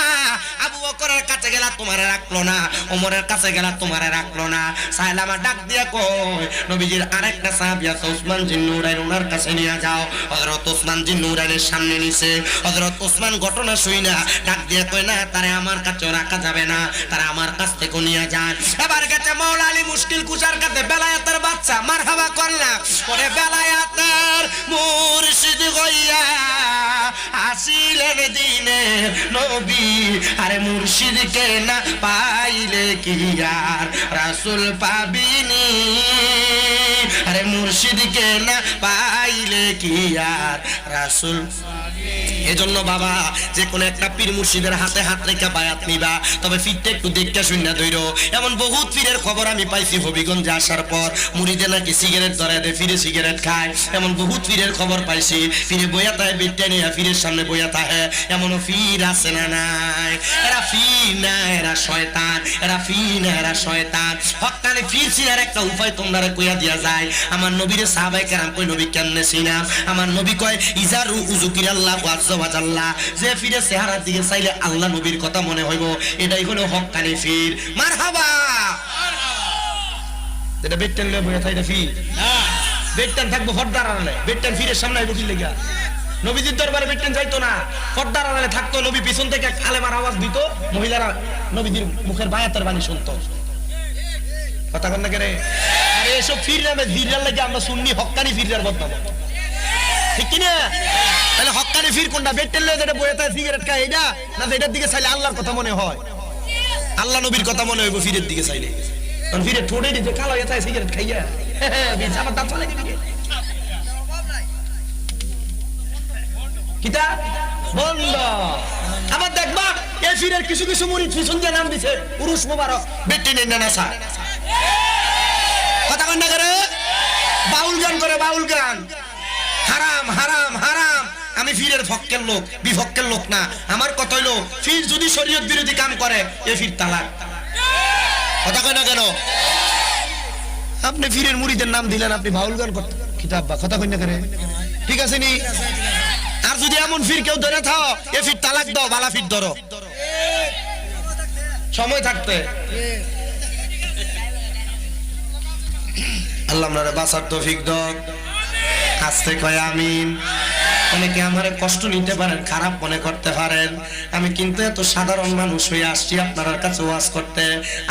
আবু বকরের কাছে গেলা তোমারে রাখলো না, ওমরের কাছে গেলা তোমারে রাখলো না। সাইলামা ডাক দিয়া কয় নবীজির আরেকটা সাহাবী আছে উসমান জিন নুরাইন, ওনার কাছে নিয়ে যাও। হযরত উসমান জিন নুরাইনের সামনে নিছে। হযরত উসমান ঘটনা শুইনা ডাক দিয়া কয় না, তারে আমার কাছে রাখা যাবে না, তারা আমার কাছ থেকে নিয়ে যান। এবার গেছে মাওলা আলী মুশকিল কুশার কাছে, বেলায়েতের বাচ্চা মারহাবা করলাম। পরে বেলায়েতের মুর্শিদ হইয়া আসিলেন দিনের নবী, আরে মুর্শিদকে না পাইলে কি আর রাসূল পাবিনি, আরে মুর্শিদকে না পাইলে কি আর রাসূল। এজন্য বাবা যে কোনো একটা পীর মুর্শিদের হাতে হাত রেখে বায়াত নিবা, তবে ফিরতে একটু দেখতে শুননা দইরো। এমন বহুত পীরের খবর আমি পাইছি হবিগঞ্জে আসার পর, মুড়িদে নাকি সিগারেট ধরে দেয়, ফিরে সিগারেট খায়, এমন বহুত পীরের খবর পাইছি। ফিরে বইয়া তাহে বেটটা নিয়ে ফিরের সামনে বইয়া তাহে, এমনও ফির আছে না নাই? এরা ফির না, এরা শয়তান, এরা ফির না, এরা শয়তান। হক্কানি ফির চিনার একটা উপায় তোমরা কইয়া দিয়া যায়। আমার নবীরে সাহাবায়ে কেরাম কই নবী কেমনে চিনা? আমার নবী কয় ইজারু উযুকিরাল্লাহ ওয়াজ্জাল্লাহ, যে ফিরে চেহারার দিকে চাইলে আল্লাহ নবীর কথা মনে হইব, এটাই হলো হক্কানি ফির। মারহাবা। এটা বেটটান লয়ে বইয়া থাইটা ফির না, বেটটান থাকবো হদ্দার আড়ালে, বেটটান ফিরের সামনে আইবো কি লাগা? নবীজির দরবারে বেটটান যাইতো না, হদ্দার আড়ালে থাকতো। নবী পিছন থেকে কালেমার আওয়াজ দিত, মহিলারা নবীজির মুখের বায়াতের বাণী শুনতো। কথা কন না কেরে? আরে এসব ফির নামে ফিরার লাগে আমরা সুন্নি হক্কানি ফিরার বদনাম, ঠিক কি না? তাহলে হক্কানি ফির কোনটা? বেটটান লয়ে যেটা বইয়া থাকে সিগারেট খায় এইটা, না এটার দিকে চাইলে আল্লাহর কথা মনে হয়, আল্লাহ নবীর কথা মনে হইব ফিরের দিকে চাইলে। কারণ ফিরে ঠোঁটে দিতে কালো হয়ে থাকে সিগারেট খাইয়া, আমার দাঁত চলে দিকে কিতা বন্ধ। আবার দেখবা এই ফিরের কিছু কিছু মুরিদ পিছন দিয়ে নাম দিছে উরুস মোবারক, বেটি নেন না স্যার। কথা কন না করে বাউল গান করে, বাউল গান হারাম হারাম হারাম। আমি ফিরের পক্ষের লোক, বিপক্ষের লোক না। আমার কথা হইলো ফির যদি শরীয়ত বিরোধী কাম করে এ ফির তালাক। কথা কয় না কেন? আপনি ফিরের মুরিদের নাম দিলেন, আপনি বাউল গান করতে কিতাব বা কথা কই না করে, ঠিক আছে নি? আর যদি এমন ফির কেউ ধরে থাও এ ফির তালাক দাও, বালা ফির ধরো সময় থাকতে। আল্লাহ আপনারা বাঁচার তৌফিক দাও। আস্তে কয় আমিন। অনেকে আমারে কষ্ট নিতে পারেন, খারাপ মনে করতে পারেন, আমি কিন্তু এত সাধারণ মানুষ হয়ে আসছি আপনার কাছে ওয়াজ করতে।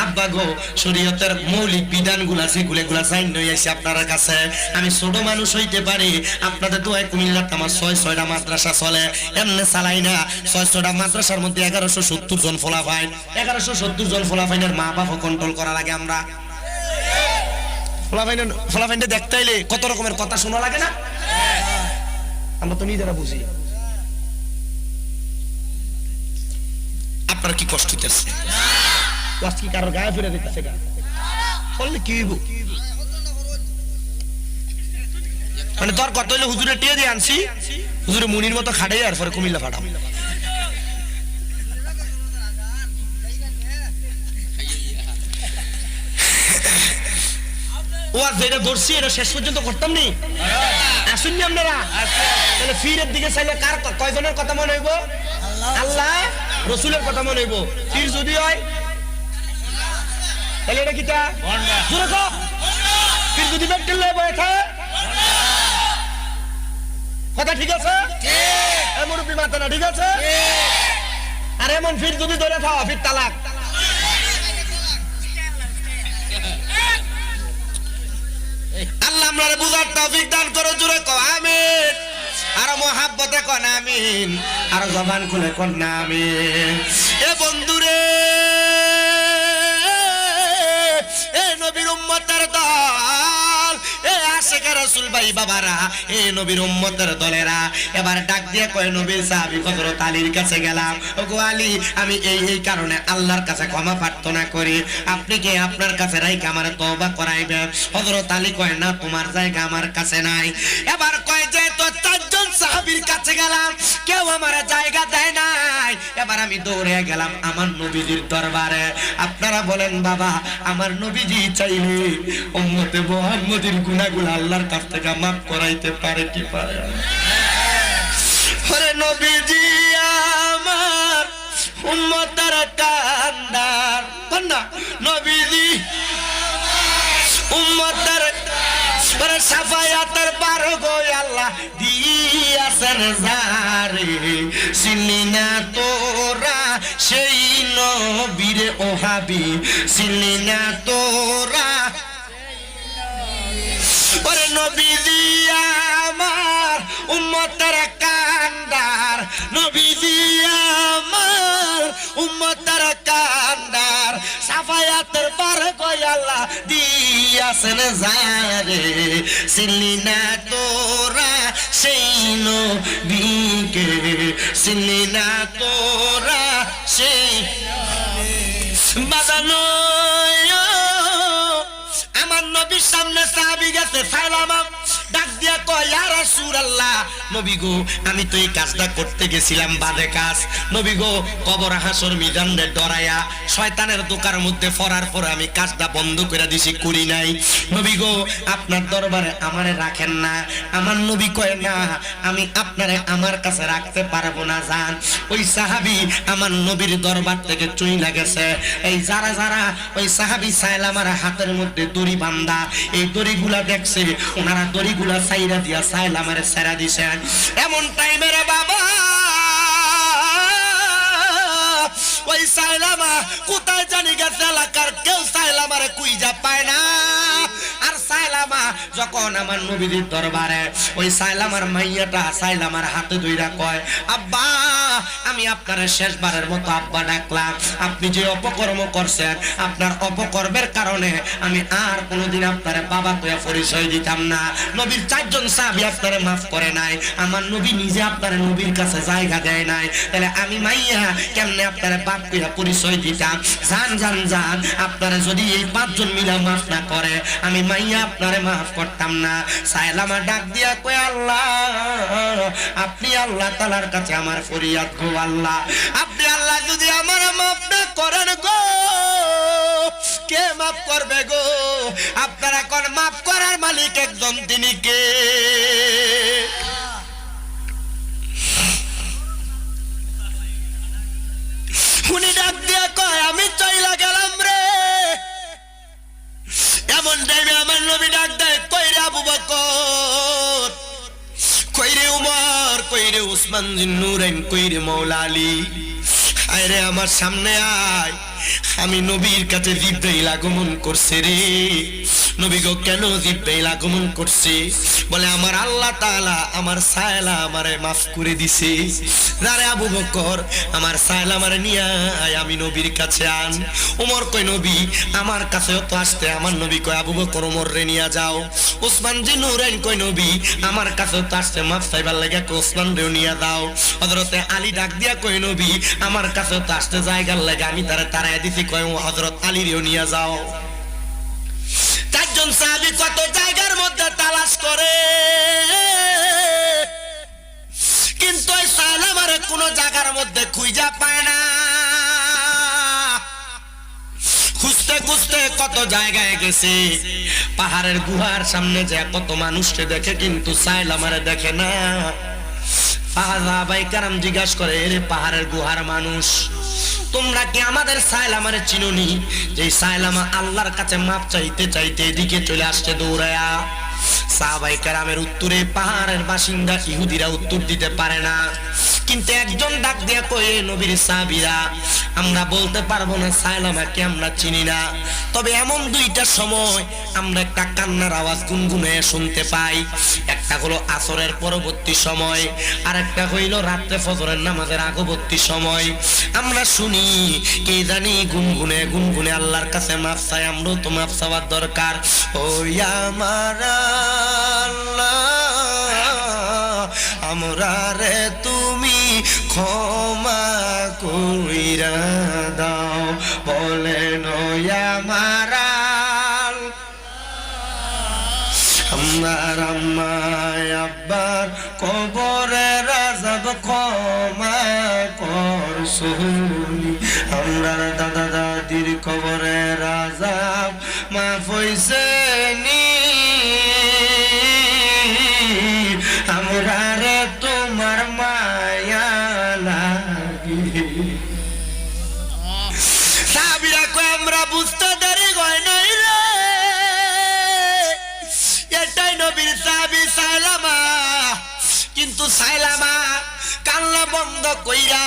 আব্বা গো শরীয়তের মৌলিক বিধানগুলা যেগুলা জাইন লই আইছি আপনার কাছে। আমি ছোট মানুষ হইতে পারি, আপনাদের দোয়ায় কুমিল্লাতে আমার ৬টা মাদ্রাসা চলে, এমনি চালাই না। ৬টা মাদ্রাসার মধ্যে ১১৭০ জন ফলাফাইন, ১১৭০ জন ফলাফাইনের মা বাবা কন্ট্রোল করা লাগে। আমরা ফলাফাইনটা দেখতে আইলে কত রকমের কথা শোনা লাগে না? আমরা তো নিজেরা বুঝি। আপনার কি কষ্ট হইতেছে? কি কারোর গায়ে ফিরে দিতেছে? বললে কি হইব? মানে তোর কত হইলে হুজুরে টিয়ে দিয়ে আনছি, হুজুরে মুনির মতো খাটাই আর পরে কুমিল্লা ফাটাম। ও আর যেটা ধরছি এটা শেষ পর্যন্ত করতাম নি। আসুন আপনারা তাহলে ফিরের দিকে চাইলে কার কয়জনের কথা মনে হইব? আল্লাহ রসুলের কথা মনে হইব। ফির যদি হয় তাহলে এটা কিটা জোরে কও ফির যদি বেটে লয়ে বসে থাকে কথা ঠিক আছে ঠিক এ মুরব্বি মাথা না ঠিক আছে ঠিক আর এমন ফির যদি ধরে থাও ফির তালাক আল্লাহ আমরারে বুঝার তৌফিক দান করো জোরে কও আমিন আর মোহাব্বতে কোন আমিন আর জবান খুলে কোন আমিন এ বন্ধুরে এ নবীর উম্মতের দল এ আশিক রাসূল ভাই বাবারা এ নবীর উম্মতের দলেরা এবার ডাক দিয়ে কয় নবীর সাহাবী হযরত আলীর কাছে গেলাম ওগো আলী আমি এই কারণে আল্লাহর কাছে ক্ষমা প্রার্থনা করি আপনি কি আপনার কাছে রাইখা আমারে তওবা করাইবেন হযরত আলী কয় না তোমার জায়গা আমার কাছে নাই এবার কয় যে তো চারজন সাহাবীর কাছে গেলাম কেউ আমার জায়গা দেয় নাই এবার আমি দৌড়ে গেলাম আমার নবীজির দরবারে আপনারা বলেন বাবা আমার নবীজি চাইলে উম্মতে মুহাম্মদের গুনাহগুলো আল্লাহর কাছ থেকে মাফ করাইতে পারে কি পারে ওরে নবীজি আমার উম্মতের কান্দার কন্যা নবীজি উম্মতের ওরে সাফায়াতের বারো গো আল্লাহ দিয়াছেন জারে চিনি না তোরা সেই নবীরে ও হাবিব চিনি না তোরা ওরে নবীজি আমার উম্মতের কান্দার নবীজি আমার উম্মতের কান্দার সাফায়াতের বারো গো আল্লাহ দিয়াছেন জারে চিনি না তোরা সেই নবীকে চিনি না তোরা সেই বাজানো আমার নবীর সামনে সাহাবী গেছে সালামা ডাক দিয়া কয় ইয়া রাসূলুল্লাহ নবী গো আমি তো এই কাজটা করতে গেছিলাম বাদে কাজ নবী গো কবর হাসর মিজানে ডরায়া শয়তানের দোকার মধ্যে ফরার পরে আমি কাজটা বন্ধ করে দিছি করি নাই নবী গো আপনার দরবারে আমারে রাখেন না আমার নবী কয় না আমি আপনারে আমার কাছে রাখতে পারবো না জান ওই সাহাবী আমার নবীর দরবার থেকে চইলা গেছে এই যারা যারা ওই সাহাবী সাইলামার হাতের মধ্যে দড়ি বাঁধা এই দড়িগুলা দেখছে ওনারা দড়িগুলা সাইরা দিয়া সাইলামারে সেরা দিছেন এমন টাইমে রে বাবা ওই সাইলামা কোথায় জানি গেছে এলাকার কেউ সাইলামারে কুইজা পায় না আর সাইলামা যখন আমার নবীর দরবারে ওই সাইলামার মাইয়াটা সাইলামার হাতে ধইরা কয় আব্বা আমি আপনারে শেষবারের মতো আব্বা ডাকলাম আপনি যে অপকর্ম করছেন আপনার অপকর্মের কারণে আমি আর কোনোদিন আপনারে বাবা কইয়া পরিচয় দিতাম না নবীর চারজন সাহাবী আপনারে মাফ করে নাই আমার নবী নিজে আপনারে নবীর কাছে জায়গা দেয় নাই তাহলে আমি মাইয়া কেমনে আপনারে বাপ কইয়া পরিচয় দিতাম জান জান জান আপনারে যদি এই পাঁচজন মিলা মাফ না করে আমি মাইয়া আপনারে মাফ করতাম না সাইলামা ডাক দিয়া কয় আল্লাহ আপনি আল্লাহ তাআলার কাছে আমার ফরিয়াদ গো আল্লাহ আপনি আল্লাহ যদি আমার মাফ না করেন গো কে মাফ করবে গো আপনারা কোন মাফ করার মালিক একজন তিনি কে উনি ডাক দিয়া কয় আমি চইলা গেলাম রে এমন টাইমে আমার নবী ডাক দেয় কই রে আবু বকর কই রে উমর কই রে উসমান জিন্নুরাইন কই রে মাওলা আলী আয় রে আমার সামনে আয় আমি নবীর কাছে জিব্রাইল আগমন করছে রে নবী গো কেন জিব্রাইল আগমন করছে বলে আমার আল্লাহ তাআলা আমার সায়লা আমারে maaf করে দিছে আরে আবু বকর আমার সায়লা আমারে নিয়া আয় আমি নবীর কাছে আন ওমর কই নবী আমার কাছেও তো আসতে আমার নবী কয় আবু বকর ওমর রে নিয়া যাও ওসমান জি নুরাইন কই নবী আমার কাছেও তো আসতে maaf চাইবার লাগা কই ওসমান রে নিয়া দাও হযরতে আলী ডাক দিয়া কই নবী আমার কাছেও তো আসতে জায়গার লাগা আমি তারায় দিছি কই হযরত আলী রে নিয়া যাও চারজন সাহাবী কত জায়গার মধ্যে তালাশ করে কিন্তু এই সালামারে কোন জায়গার মধ্যে খুঁজা পায় না খুঁজতে খুঁজতে কত জায়গায় গেছে পাহাড়ের গুহার সামনে যে কত মানুষকে দেখে কিন্তু সালামারে দেখে না সাহাবায়ে কেরাম জিজ্ঞাসা করে এরে পাহাড়ের গুহার মানুষ তোমরা কি আমাদের সাইলামারে চিনোনি? যে সাইলামা আল্লাহর কাছে মাপ চাইতে চাইতে এদিকে চলে আসছে দৌড়ায়া। সাহাবায়ে কেরামের উত্তরে পাহাড়ের বাসিন্দা ইহুদিরা উত্তর দিতে পারে না, কিন্তু একজন ডাক দিয়া কয়ে, নবীর সাহাবীরা, আমরা বলতে পারবো না সাইলামাকে আমরা চিনি না, তবে এমন দুইটা সময় আমরা একটা কান্নার আওয়াজ গুনগুনে শুনতে পাই। একটা হলো আসরের পরবর্তী সময়, আর একটা হইল রাত্রে ফজরের নামাজের আগবর্তী সময়। আমরা শুনি কে জানি গুনগুনে গুনগুনে আল্লাহর কাছে মাফ চাই। আমরাও তো মাফ চাওয়ার দরকার। ও আমার আল্লাহ, আমরা রে তুমি ক্ষমা কইরা দাও, বলেন আমার আমার আম্মায় আব্বার কবরের আযাব ক্ষমা করছুনি, আমরা দাদা দাদির কবরের আযাব মাফ হইছে নি, আমরা রে তোমার মায়া লাগে। সাহাবীরা কয়, আমরা বুঝতে দেরি হয় নাই রে, এটাই নবীর সাহাবী সাইলামা। কিন্তু সাইলামা কান্না বন্ধ কইরা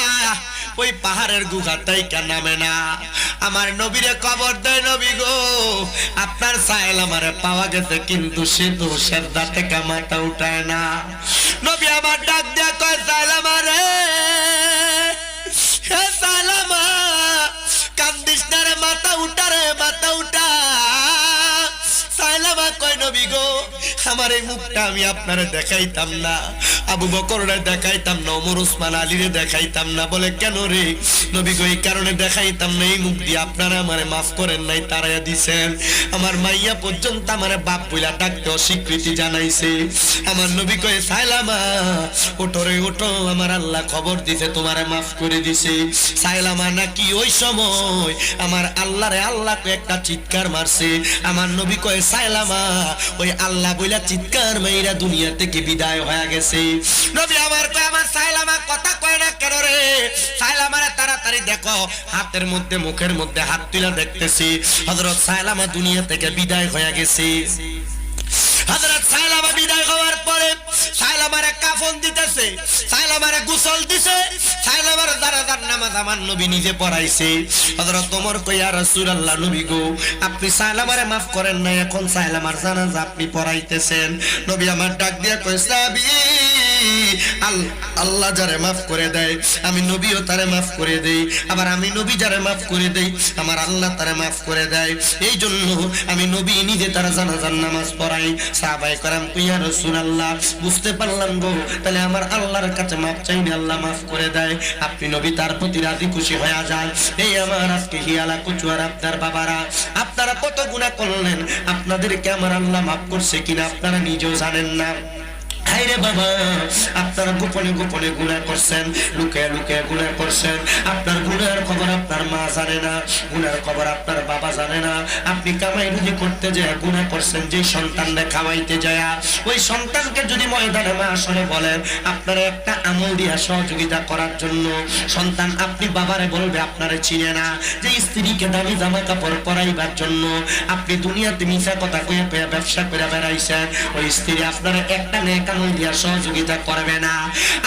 ওই পাহাড়ের গুহাটাই নামে না, আমার নবীরে কবর দেয়। নবী গো, আপনার সাইলামারে পাওয়া গেছে, কিন্তু সে তো সেজদা থেকে মাথা উঠায় না। নবী আমার ডাক দিয়া কয়, সাইলামা রে, হে সাইলামা, কান্দিস না রে, মাথা উঠা রে, মাথা উঠা। সাইলামা কয়, নবী গো, আমার এই মুখটা আমি আপনারে দেখাইতাম না, আবু বকররে দেখাইতাম না, ওমর ওসমান আলীরে দেখাইতাম না। বলে কেন রে? নবী গো, এই কারণে দেখাইতাম না, এই মুখ দিয়ে আপনারা আমারে মাফ করেন নাই, তারাইয়া দিছেন। আমার মাইয়া পর্যন্ত আমারে বাপ বইলা ডাকতে অস্বীকৃতি জানাইছে। আমার নবী কয়ে, সাইলামা ওঠো রে ওঠো, আমার আল্লাহ খবর দিছে তোমারে মাফ করে দিছে। সাইলামা নাকি ওই সময় আমার আল্লাহরে আল্লাহকে একটা চিৎকার মারছে। আমার নবী কয়ে, সাইলামা ওই আল্লাহ বইলা চিৎকার মাইরা দুনিয়া থেকে বিদায় হয়ে গেছে। নবী আমার কয়, আমার সাইলামা কথা কয় না কেন রে? সাইলামারে তাড়াতাড়ি দেখো। হাতের মধ্যে মুখের মধ্যে হাত তুলে দেখতেছি হযরত সাইলামা দুনিয়া থেকে বিদায় হয়ে গেছে। হযরত সাইলামা বিদায় হওয়ার পরে সাইলামারে কাফন দিতেছে, সাইলামারে গোসল দিছে, সাইলামার জানাজার নামাজ আমার নবী নিজে পড়াইছে। হযরত ওমর কয়, ইয়া রাসূলুল্লাহ, নবী গো, আপনি সাইলামারে maaf করেন না, এখন সাইলামার জানাজা আপনি পড়াইতেছেন। নবী আমার ডাক দিয়া কয়, সাহাবী, আল্লাহ যারে মাফ করে দেয় আমি নবীও তারে মাফ করে দেই, আবার আমি নবী যারে মাফ করে দেই আমার আল্লাহ তারে মাফ করে দেয়। এই জন্য আমি নবী নিজে তার জানাজার নামাজ পড়াই। সাহাবায়ে কেরাম কয়, ইয়া রাসূলুল্লাহ, বুঝতে পারলাম গো, তাহলে আমার আল্লাহর কাছে মাফ চাইলে আল্লাহ মাফ করে দেয়, আপনি নবী তার প্রতি রাজি খুশি হয়ে যায়। এই আমার আজকে হিয়ালা কুচুয়ার আপনার বাবারা, আপনারা কত গুনাহ করলেন, আপনাদেরকে আমার আল্লাহ মাফ করছে কিনা আপনারা নিজেও জানেন না। হায়রে বাবা, আপনারা গোপনে গোপনে গুনাহ করছেন, লুকিয়ে লুকিয়ে গুনাহ করছেন। আপনার গুনাহের খবর আপনার মা জানে না, গুনাহের খবর আপনার বাবা জানে না। আপনি কামাই রুজি করতে যায় গুনাহ করছেন, যে সন্তানকে খাওয়াইতে যায় ওই সন্তানকে যদি ময়দানে আসলে বলেন আপনারা একটা আমল দিয়া সহযোগিতা করার জন্য, সন্তান আপনি বাবারে বলবে আপনারে চিনে না। যে স্ত্রীকে দামি জামা কাপড় পরাইবার জন্য আপনি দুনিয়াতে মিছা কথা কইয়া কইয়া ব্যবসা করে বেড়াইছেন, ওই স্ত্রী আপনারা একটা নেক আমল দিয়া সহযোগিতা করবে না।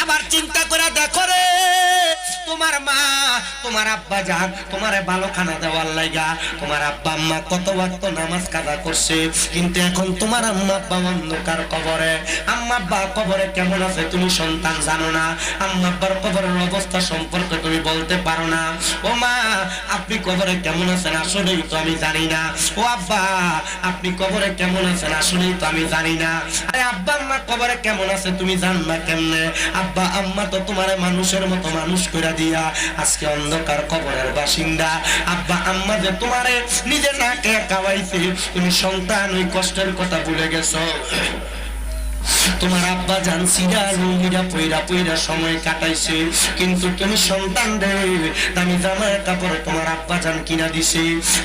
আবার চিন্তা করে দেখো রে, তোমার মা তোমার আব্বা যান তোমারে ভালো খানা দেওয়ার লাগা তোমার আব্বা আম্মা কত ওয়াক্ত নামাজ কাজা করছে, কিন্তু এখন তোমার আম্মা আব্বা অন্ধকার কবরে। আম্মা আব্বা কবরে কেমন আছে তুমি সন্তান জানো না, আম্মা আব্বার কবরের অবস্থা সম্পর্কে তুমি বলতে পারো না। ও মা, আপনি কবরে কেমন আছেন আসলেই তো আমি জানি না। ও আব্বা, আপনি কবরে কেমন আছেন আসলেই তো আমি জানি না। আরে আব্বা আম্মা কবরে কেমন আছে তুমি জানবা কেমনে? আব্বা আম্মা তো তোমার মানুষের মতো মানুষ করে দিয়া আজকে অন্ধকার কবরের বাসিন্দা। আব্বা আম্মা যে তোমারে নিজে না খেয়ে খাওয়াইছে, তুমি সন্তান ওই কষ্টের কথা ভুলে গেছো। তোমার আব্বা জান সিরা লুঙ্গিরা পইরা পইরা সময় কাটাইছে, কিন্তু তুমি সন্তান রে দামি জামা কাপড় তোমার আব্বা জান কিনা দিছে।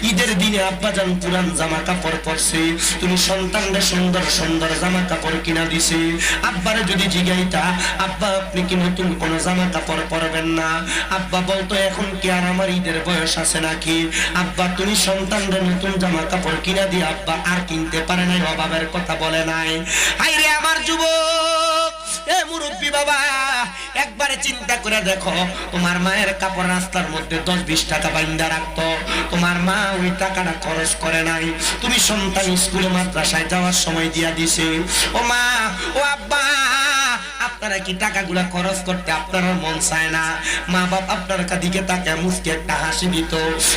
ঈদের দিনে আব্বা জান পুরান জামা কাপড় পরছে, তুমি সন্তান রে সুন্দর সুন্দর জামা কাপড় কিনা দিছে। আব্বারে যদি জিগাইতা আব্বা আপনি কি নতুন কোন জামা কাপড় পরবেন না, আব্বা বলতো এখন কি আর আমার ঈদের বয়স আছে নাকি। আব্বা তুমি সন্তান রে নতুন জামা কাপড় কিনা দিয়ে আব্বা আর কিনতে পারে নাই, অভাবের কথা বলে নাই। হাইরে আমার যুবক, এ মুরব্বী বাবা, একবারে চিন্তা করে দেখো, তোমার মায়ের কাপড় রাস্তার মধ্যে 10-20 টাকা বাইন্দা রাখতো, তোমার মা ওই টাকাটা খরচ করে নাই, তুমি সন্তান স্কুলে মাদ্রাসায় যাওয়ার সময় দিয়া দিছে। ও মা, ও আব্বা, আপনারা কি টাকাগুলা খরচ করতে আপনার মন চায় না? মা বাপ আপনার দিকে তাকে মুচকে একটা হাসি দিত,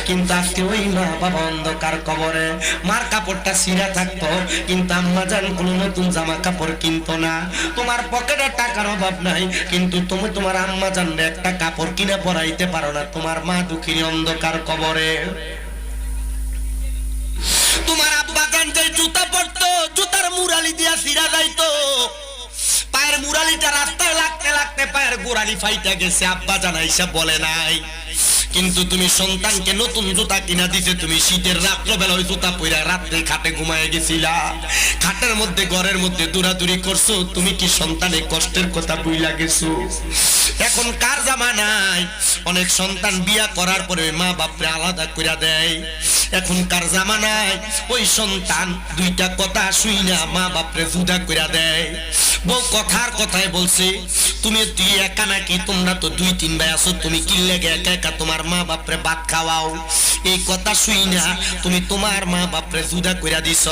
কিন্তু আজকে ওই মা বাবা অন্ধকার কবরে। মার কাপড়টা ছিঁড়া থাকতো, কিন্তু আম্মা জান কোনো নতুন জামা কাপড় কিনতো না। তোমার পকেটে টাকার অভাব নাই, কিন্তু তুমি তোমার আম্মা জানলে একটা কাপড় কিনে পরাইতে পারো না। তোমার মা দুঃখিনী অন্ধকার কবরে। তোমার আব্বা জান যে জুতা পরতো, জুতার মুরালি দিয়া ছিঁড়া যাইতো, পায়ের মুরালিটা রাস্তায় লাগতে লাগতে পায়ের গোড়ালি ফাইটা গেছে, আব্বা জানাইসা বলে নাই। কিন্তু তুমি সন্তানকে নতুন জুতা কিনা দিতে, তুমি শীতের রাত্রবেলা ওই জুতা পইরা রাত্রে খাটে ঘুমায় গেছিলা, খাটের মধ্যে ঘরের মধ্যে দৌড়াদৌড়ি করছো। তুমি কি সন্তানের কষ্টের কথা বুইলা গেছো? এখন কার জামানায় অনেক সন্তান বিয়া করার পরে মা বাপরে আলাদা কইরা দেয়। এখন কার জামানায় ওই সন্তান দুইটা কথা শুই না মা বাপরে জুদা কইরা দেয়। বউ কথার কথায় বলছে, তুমি তুই একা নাকি, তোমরা তো 2-3 ভাই আছো, তুমি কি লেগে একা একা তোমার মা বাপরে ভাত খাওয়াও? এই কথা শুই না তুমি তোমার মা বাপরে জুদা কইরা দিছ।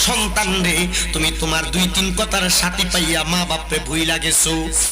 সন্তান রে তুমি তোমার 2-3 কথার সাথী পাইয়া মা বাপরে ভুইলা গেছো।